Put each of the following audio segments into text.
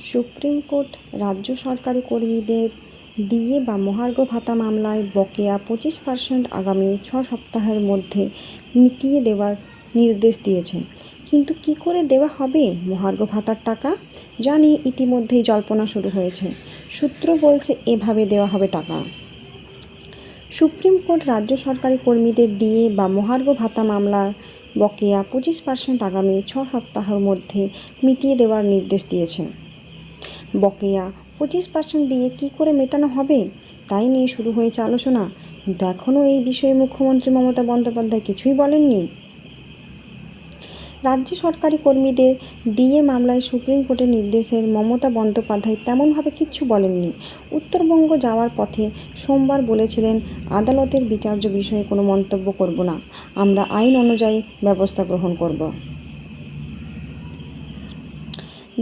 Supreme court রাজ্য সরকারি কর্মীদের ডিএ বা মহার্ঘ ভাতা মামলায় বকেয়া 25% আগামী 6 সপ্তাহের মধ্যে মিটিয়ে দেওয়ার নির্দেশ দিয়েছে। কিন্তু কী করে দেওয়া হবে মহার্ঘ ভাতার টাকা, যা নিয়ে ইতিমধ্যেই জল্পনা শুরু হয়েছে। সূত্র বলছে এভাবে দেওয়া হবে টাকা। সুপ্রিম কোর্ট রাজ্য সরকারি কর্মীদের ডিএ বা মহার্ঘ ভাতা মামলার বকেয়া 25% আগামী 6 সপ্তাহের মধ্যে মিটিয়ে দেওয়ার নির্দেশ দিয়েছে। বকেয়া 25% ডিএ কী করে মেটানো হবে তাই নিয়ে শুরু হয়েছে আলোচনা, কিন্তু এখনও এই বিষয়ে মুখ্যমন্ত্রী মমতা বন্দ্যোপাধ্যায় কিছুই বলেননি। রাজ্য সরকারি কর্মীদের ডিএ মামলায় সুপ্রিম কোর্টের নির্দেশের মমতা বন্দ্যোপাধ্যায় তেমনভাবে কিচ্ছু বলেননি। উত্তরবঙ্গ যাওয়ার পথে সোমবার বলেছিলেন, আদালতের বিচার্য বিষয়ে কোনো মন্তব্য করব না, আমরা আইন অনুযায়ী ব্যবস্থা গ্রহণ করব।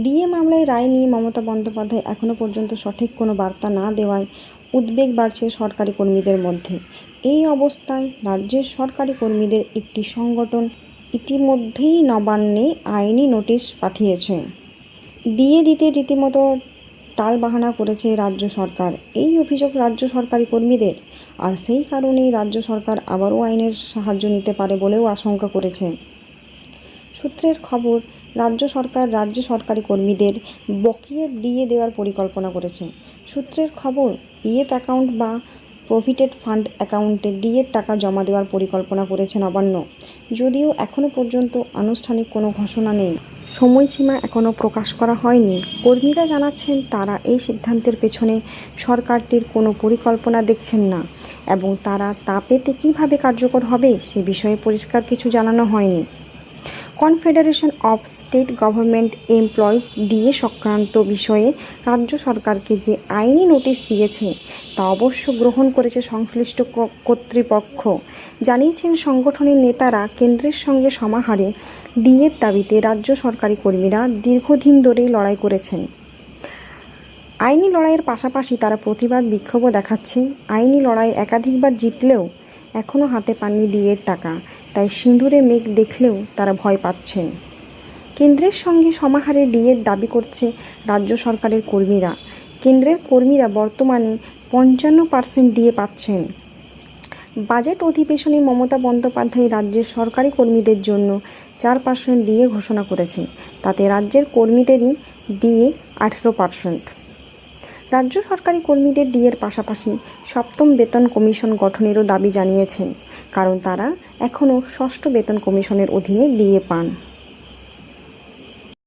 ডিএ মামলায় রায় নিয়ে মমতা বন্দ্যোপাধ্যায় এখনও পর্যন্ত সঠিক কোনো বার্তা না দেওয়ায় উদ্বেগ বাড়ছে সরকারি কর্মীদের মধ্যে। এই অবস্থায় রাজ্যের সরকারি কর্মীদের একটি সংগঠন ইতিমধ্যেই নবান্নে আইনি নোটিশ পাঠিয়েছে। ডিএ দিতে রীতিমতো টালবাহানা করেছে রাজ্য সরকার। এই অভিযোগ রাজ্য সরকারি কর্মীদের, আর সেই কারণেই রাজ্য সরকার আবারও আইনের সাহায্য নিতে পারে বলেও আশঙ্কা করেছে। সূত্রের খবর, রাজ্য সরকার রাজ্য সরকারি কর্মীদের বকেয়া ডিএ দেওয়ার পরিকল্পনা করেছে। সূত্রের খবর, পিএফ অ্যাকাউন্ট বা প্রভিডেন্ট ফান্ড অ্যাকাউন্টে ডিএর টাকা জমা দেওয়ার পরিকল্পনা করেছে নবান্ন। যদিও এখনও পর্যন্ত আনুষ্ঠানিক কোনো ঘোষণা নেই, সময়সীমা এখনও প্রকাশ করা হয়নি। কর্মীরা জানাচ্ছেন, তারা এই সিদ্ধান্তের পেছনে সরকারটির কোনো পরিকল্পনা দেখছেন না এবং তারা তা পেতে কীভাবে কার্যকর হবে সে বিষয়ে পরিষ্কার কিছু জানানো হয়নি। Confederation of state government employees DA সংক্রান্ত বিষয়ে রাজ্য সরকারকে যে আইনি নোটিশ দিয়েছে তা অবশ্য গ্রহণ করেছে সংশ্লিষ্ট কর্তৃপক্ষ। জানিয়েছেন সংগঠনের নেতারা, কেন্দ্রের সঙ্গে সমাহারে ডিএর দাবিতে রাজ্য সরকারি কর্মীরা দীর্ঘদিন ধরেই লড়াই করেছেন। আইনি লড়াইয়ের পাশাপাশি তারা প্রতিবাদ বিক্ষোভও দেখাচ্ছে। আইনি লড়াই একাধিকবার জিতলেও এখনও হাতে পাননি ডিএর টাকা, তাই সিঁদুরে মেঘ দেখলেও তারা ভয় পাচ্ছেন। কেন্দ্রের সঙ্গে সমাহারে ডিএর দাবি করছে রাজ্য সরকারের কর্মীরা। কেন্দ্রের কর্মীরা বর্তমানে 55% ডিএ পাচ্ছেন। বাজেট অধিবেশনে মমতা বন্দ্যোপাধ্যায় রাজ্যের সরকারি কর্মীদের জন্য 4% ডিএ ঘোষণা করেছে। তাতে রাজ্যের কর্মীদেরই ডিএ 18%। রাজ্য সরকারি কর্মীদের ডিএর পাশাপাশি সপ্তম বেতন কমিশন গঠনেরও দাবি জানিয়েছেন, কারণ তারা এখনও ষষ্ঠ বেতন কমিশনের অধীনে ডিএ পান।